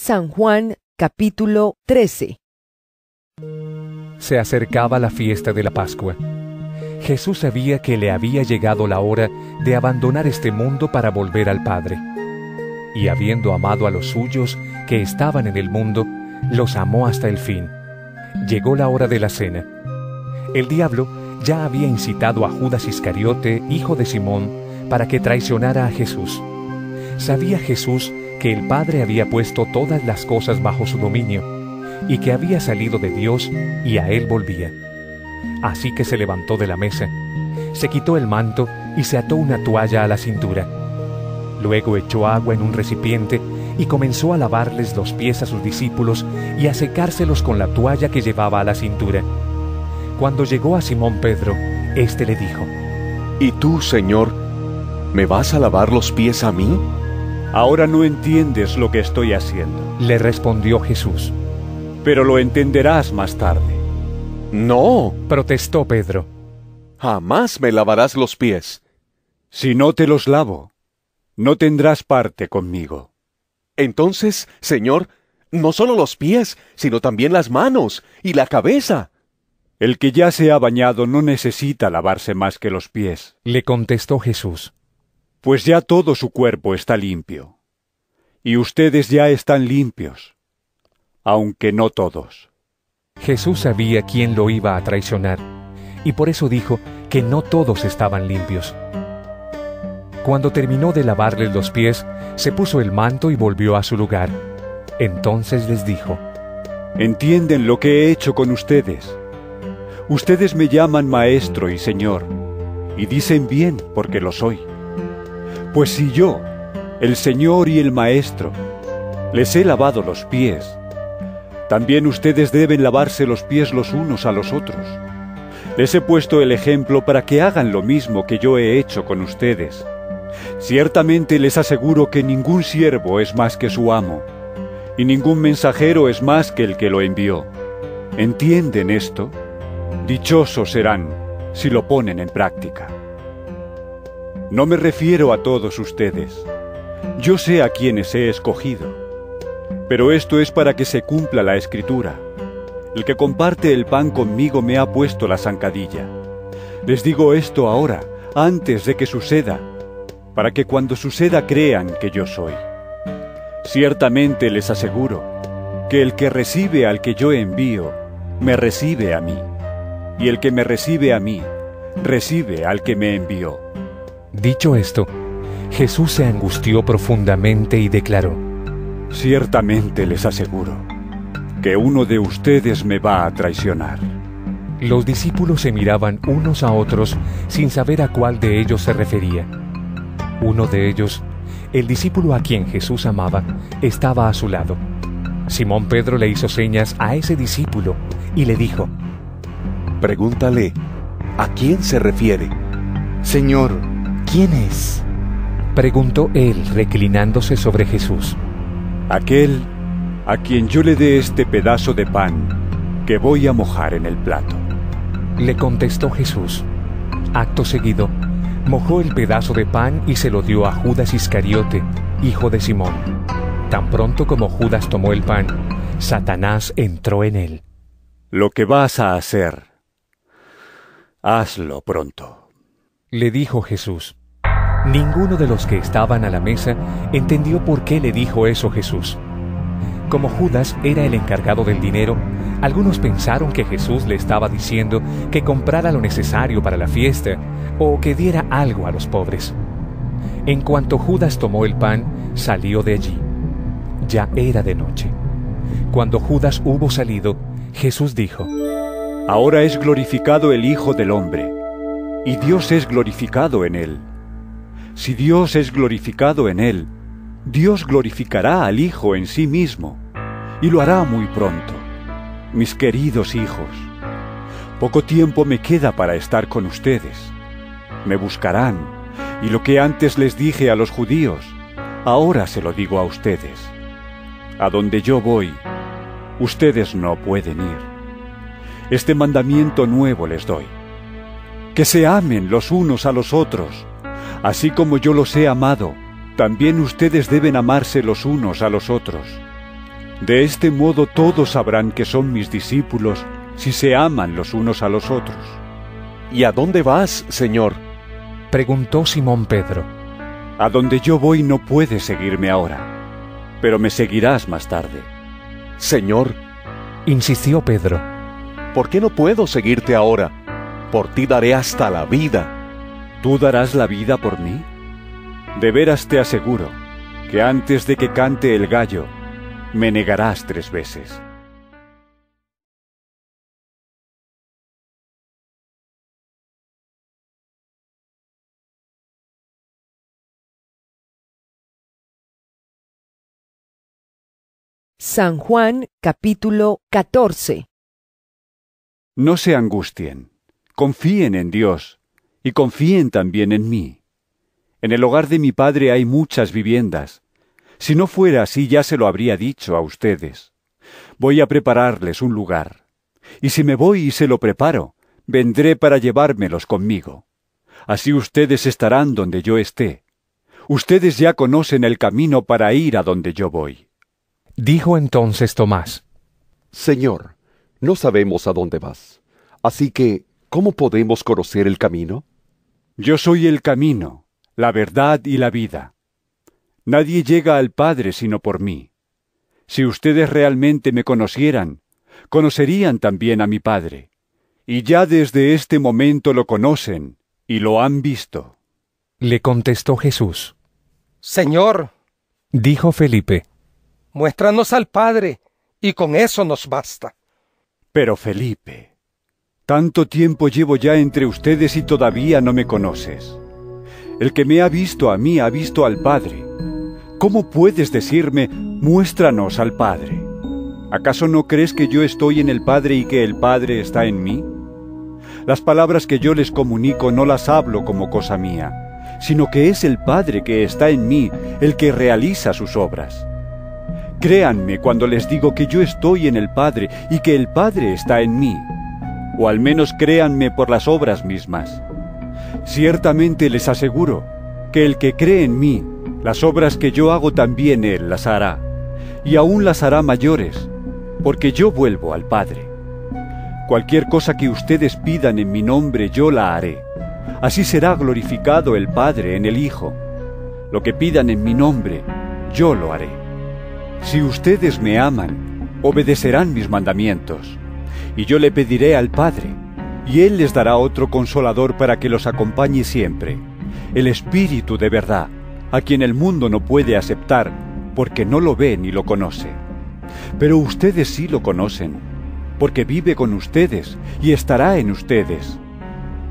San Juan, capítulo 13. Se acercaba la fiesta de la Pascua. Jesús sabía que le había llegado la hora de abandonar este mundo para volver al Padre. Y habiendo amado a los suyos que estaban en el mundo, los amó hasta el fin. Llegó la hora de la cena. El diablo ya había incitado a Judas Iscariote, hijo de Simón, para que traicionara a Jesús. Sabía Jesús que el Padre había puesto todas las cosas bajo su dominio, y que había salido de Dios y a él volvía. Así que se levantó de la mesa, se quitó el manto y se ató una toalla a la cintura. Luego echó agua en un recipiente y comenzó a lavarles los pies a sus discípulos y a secárselos con la toalla que llevaba a la cintura. Cuando llegó a Simón Pedro, éste le dijo: ¿Y tú, Señor, me vas a lavar los pies a mí? Ahora no entiendes lo que estoy haciendo. Le respondió Jesús. Pero lo entenderás más tarde. No, protestó Pedro. Jamás me lavarás los pies. Si no te los lavo, no tendrás parte conmigo. Entonces, Señor, no solo los pies, sino también las manos y la cabeza. El que ya se ha bañado no necesita lavarse más que los pies. Le contestó Jesús. Pues ya todo su cuerpo está limpio. Y ustedes ya están limpios, aunque no todos. Jesús sabía quién lo iba a traicionar, y por eso dijo que no todos estaban limpios. Cuando terminó de lavarles los pies, se puso el manto y volvió a su lugar. Entonces les dijo: ¿Entienden lo que he hecho con ustedes? Ustedes me llaman Maestro y Señor, y dicen bien porque lo soy. Pues si yo, el Señor y el Maestro, les he lavado los pies, también ustedes deben lavarse los pies los unos a los otros. Les he puesto el ejemplo para que hagan lo mismo que yo he hecho con ustedes. Ciertamente les aseguro que ningún siervo es más que su amo, y ningún mensajero es más que el que lo envió. ¿Entienden esto? Dichosos serán si lo ponen en práctica. No me refiero a todos ustedes. Yo sé a quienes he escogido. Pero esto es para que se cumpla la Escritura. El que comparte el pan conmigo me ha puesto la zancadilla. Les digo esto ahora, antes de que suceda, para que cuando suceda crean que yo soy. Ciertamente les aseguro que el que recibe al que yo envío, me recibe a mí. Y el que me recibe a mí, recibe al que me envió. Dicho esto, Jesús se angustió profundamente y declaró: Ciertamente les aseguro que uno de ustedes me va a traicionar. Los discípulos se miraban unos a otros sin saber a cuál de ellos se refería. Uno de ellos, el discípulo a quien Jesús amaba, estaba a su lado. Simón Pedro le hizo señas a ese discípulo y le dijo: Pregúntale, ¿a quién se refiere? Señor, ¿quién es? Preguntó él, reclinándose sobre Jesús. Aquel a quien yo le dé este pedazo de pan que voy a mojar en el plato. Le contestó Jesús. Acto seguido, mojó el pedazo de pan y se lo dio a Judas Iscariote, hijo de Simón. Tan pronto como Judas tomó el pan, Satanás entró en él. Lo que vas a hacer, hazlo pronto, le dijo Jesús. Ninguno de los que estaban a la mesa entendió por qué le dijo eso Jesús. Como Judas era el encargado del dinero, algunos pensaron que Jesús le estaba diciendo que comprara lo necesario para la fiesta o que diera algo a los pobres. En cuanto Judas tomó el pan, salió de allí. Ya era de noche. Cuando Judas hubo salido, Jesús dijo: Ahora es glorificado el Hijo del Hombre, y Dios es glorificado en él. Si Dios es glorificado en él, Dios glorificará al Hijo en sí mismo, y lo hará muy pronto. Mis queridos hijos, poco tiempo me queda para estar con ustedes. Me buscarán, y lo que antes les dije a los judíos, ahora se lo digo a ustedes. A donde yo voy, ustedes no pueden ir. Este mandamiento nuevo les doy: que se amen los unos a los otros. Así como yo los he amado, también ustedes deben amarse los unos a los otros. De este modo todos sabrán que son mis discípulos si se aman los unos a los otros. ¿Y a dónde vas, Señor? Preguntó Simón Pedro. A donde yo voy no puedes seguirme ahora, pero me seguirás más tarde. Señor, Insistió Pedro. ¿por qué no puedo seguirte ahora? Por ti daré hasta la vida. ¿Tú darás la vida por mí? De veras te aseguro que antes de que cante el gallo, me negarás 3 veces. San Juan capítulo 14. No se angustien, confíen en Dios y confíen también en mí. En el hogar de mi Padre hay muchas viviendas. Si no fuera así ya se lo habría dicho a ustedes. Voy a prepararles un lugar. Y si me voy y se lo preparo, vendré para llevármelos conmigo. Así ustedes estarán donde yo esté. Ustedes ya conocen el camino para ir a donde yo voy. Dijo entonces Tomás. Señor, no sabemos a dónde vas. Así que, ¿cómo podemos conocer el camino? Yo soy el camino, la verdad y la vida. Nadie llega al Padre sino por mí. Si ustedes realmente me conocieran, conocerían también a mi Padre. Y ya desde este momento lo conocen y lo han visto. Le contestó Jesús. Señor, Dijo Felipe. muéstranos al Padre, y con eso nos basta. Pero Felipe, tanto tiempo llevo ya entre ustedes y todavía no me conoces. El que me ha visto a mí ha visto al Padre. ¿Cómo puedes decirme, muéstranos al Padre? ¿Acaso no crees que yo estoy en el Padre y que el Padre está en mí? Las palabras que yo les comunico no las hablo como cosa mía, sino que es el Padre que está en mí el que realiza sus obras. Créanme cuando les digo que yo estoy en el Padre y que el Padre está en mí, o al menos créanme por las obras mismas. Ciertamente les aseguro que el que cree en mí, las obras que yo hago también él las hará, y aún las hará mayores, porque yo vuelvo al Padre. Cualquier cosa que ustedes pidan en mi nombre yo la haré. Así será glorificado el Padre en el Hijo. Lo que pidan en mi nombre, yo lo haré. Si ustedes me aman, obedecerán mis mandamientos, y yo le pediré al Padre, y Él les dará otro consolador para que los acompañe siempre, el Espíritu de verdad, a quien el mundo no puede aceptar, porque no lo ve ni lo conoce. Pero ustedes sí lo conocen, porque vive con ustedes y estará en ustedes.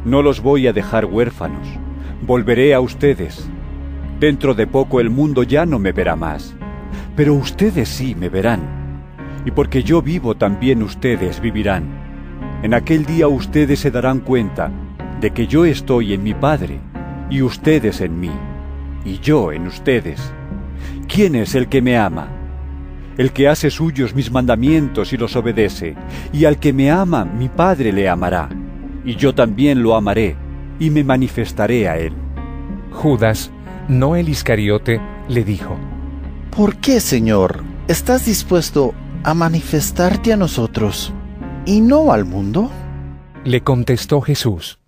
No los voy a dejar huérfanos, volveré a ustedes. Dentro de poco el mundo ya no me verá más, pero ustedes sí me verán, y porque yo vivo también ustedes vivirán. En aquel día ustedes se darán cuenta de que yo estoy en mi Padre, y ustedes en mí, y yo en ustedes. ¿Quién es el que me ama? El que hace suyos mis mandamientos y los obedece, y al que me ama mi Padre le amará, y yo también lo amaré, y me manifestaré a él. Judas, no el Iscariote, le dijo. ¿Por qué, Señor, estás dispuesto a manifestarte a nosotros y no al mundo? Le contestó Jesús.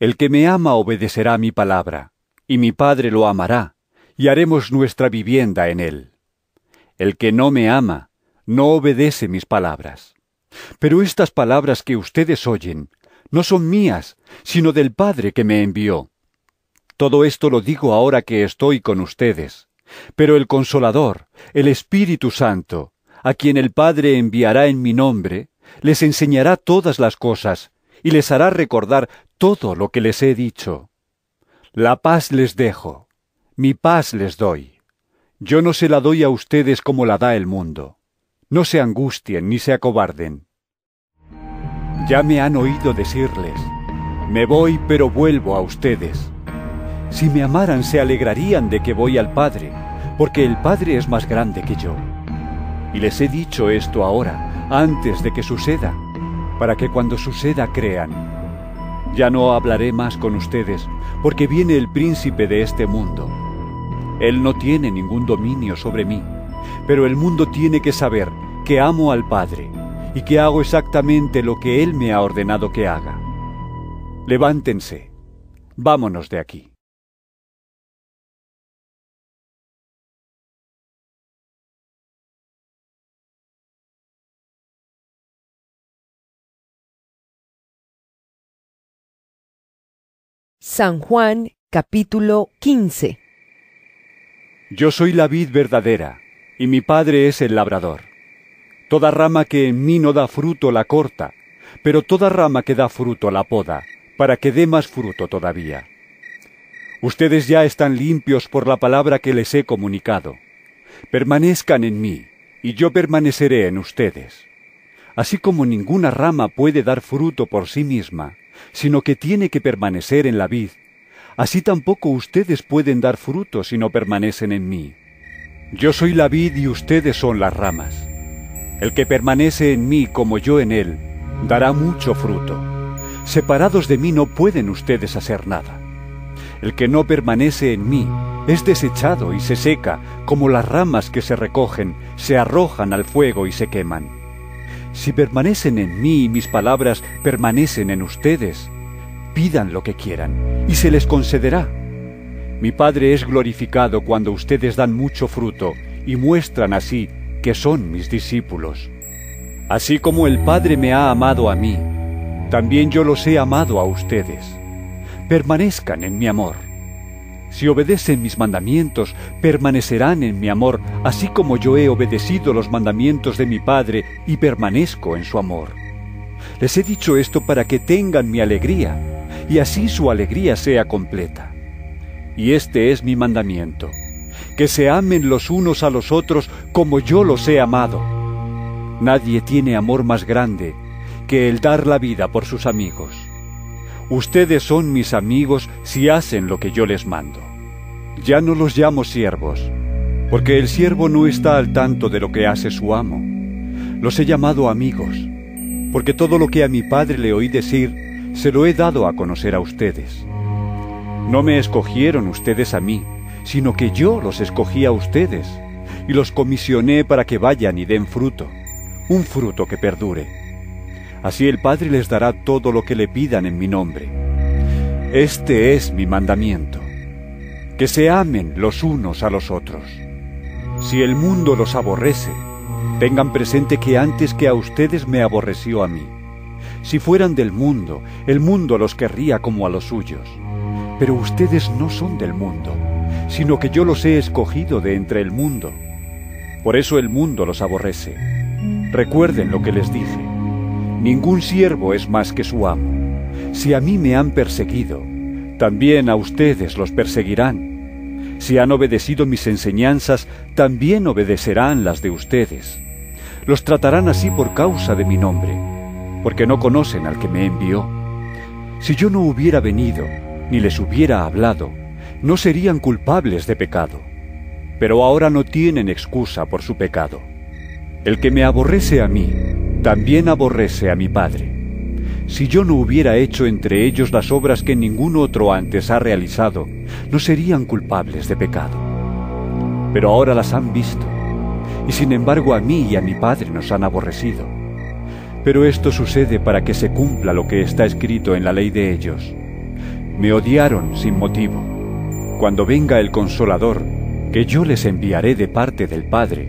El que me ama obedecerá mi palabra, y mi Padre lo amará, y haremos nuestra vivienda en él. El que no me ama, no obedece mis palabras. Pero estas palabras que ustedes oyen, no son mías, sino del Padre que me envió. Todo esto lo digo ahora que estoy con ustedes. Pero el Consolador, el Espíritu Santo, a quien el Padre enviará en mi nombre, les enseñará todas las cosas, y les hará recordar todo lo que les he dicho. La paz les dejo, mi paz les doy. Yo no se la doy a ustedes como la da el mundo. No se angustien ni se acobarden. Ya me han oído decirles, me voy pero vuelvo a ustedes. Si me amaran se alegrarían de que voy al Padre, porque el Padre es más grande que yo. Y les he dicho esto ahora, antes de que suceda, para que cuando suceda crean. Ya no hablaré más con ustedes, porque viene el príncipe de este mundo. Él no tiene ningún dominio sobre mí, Pero el mundo tiene que saber que amo al Padre y que hago exactamente lo que Él me ha ordenado que haga. Levántense, vámonos de aquí. San Juan, capítulo 15. Yo soy la vid verdadera, y mi Padre es el labrador. Toda rama que en mí no da fruto la corta, pero toda rama que da fruto la poda, para que dé más fruto todavía. Ustedes ya están limpios por la palabra que les he comunicado. Permanezcan en mí, y yo permaneceré en ustedes. Así como ninguna rama puede dar fruto por sí misma, sino que tiene que permanecer en la vid, así tampoco ustedes pueden dar fruto si no permanecen en mí. Yo soy la vid y ustedes son las ramas. El que permanece en mí como yo en él, dará mucho fruto. Separados de mí no pueden ustedes hacer nada. El que no permanece en mí es desechado y se seca, como las ramas que se recogen, se arrojan al fuego y se queman. Si permanecen en mí y mis palabras permanecen en ustedes, pidan lo que quieran, y se les concederá. Mi Padre es glorificado cuando ustedes dan mucho fruto y muestran así que son mis discípulos. Así como el Padre me ha amado a mí, también yo los he amado a ustedes. Permanezcan en mi amor. Si obedecen mis mandamientos, permanecerán en mi amor, así como yo he obedecido los mandamientos de mi Padre y permanezco en su amor. Les he dicho esto para que tengan mi alegría, y así su alegría sea completa. Y este es mi mandamiento, que se amen los unos a los otros como yo los he amado. Nadie tiene amor más grande que el dar la vida por sus amigos. Ustedes son mis amigos si hacen lo que yo les mando. Ya no los llamo siervos, porque el siervo no está al tanto de lo que hace su amo. Los he llamado amigos, porque todo lo que a mi Padre le oí decir, se lo he dado a conocer a ustedes. No me escogieron ustedes a mí, sino que yo los escogí a ustedes, y los comisioné para que vayan y den fruto, un fruto que perdure. Así el Padre les dará todo lo que le pidan en mi nombre. Este es mi mandamiento, que se amen los unos a los otros. Si el mundo los aborrece, tengan presente que antes que a ustedes me aborreció a mí. Si fueran del mundo, el mundo los querría como a los suyos. Pero ustedes no son del mundo, sino que yo los he escogido de entre el mundo. Por eso el mundo los aborrece. Recuerden lo que les dije. Ningún siervo es más que su amo. Si a mí me han perseguido, también a ustedes los perseguirán. Si han obedecido mis enseñanzas, también obedecerán las de ustedes. Los tratarán así por causa de mi nombre, porque no conocen al que me envió. Si yo no hubiera venido, ni les hubiera hablado, no serían culpables de pecado. Pero ahora no tienen excusa por su pecado. El que me aborrece a mí, también aborrece a mi Padre. Si yo no hubiera hecho entre ellos las obras que ningún otro antes ha realizado, no serían culpables de pecado. Pero ahora las han visto, y sin embargo a mí y a mi Padre nos han aborrecido. Pero esto sucede para que se cumpla lo que está escrito en la ley de ellos. Me odiaron sin motivo. Cuando venga el Consolador, que yo les enviaré de parte del Padre,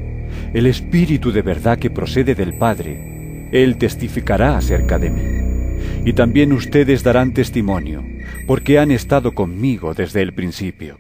el Espíritu de verdad que procede del Padre, Él testificará acerca de mí. Y también ustedes darán testimonio, porque han estado conmigo desde el principio.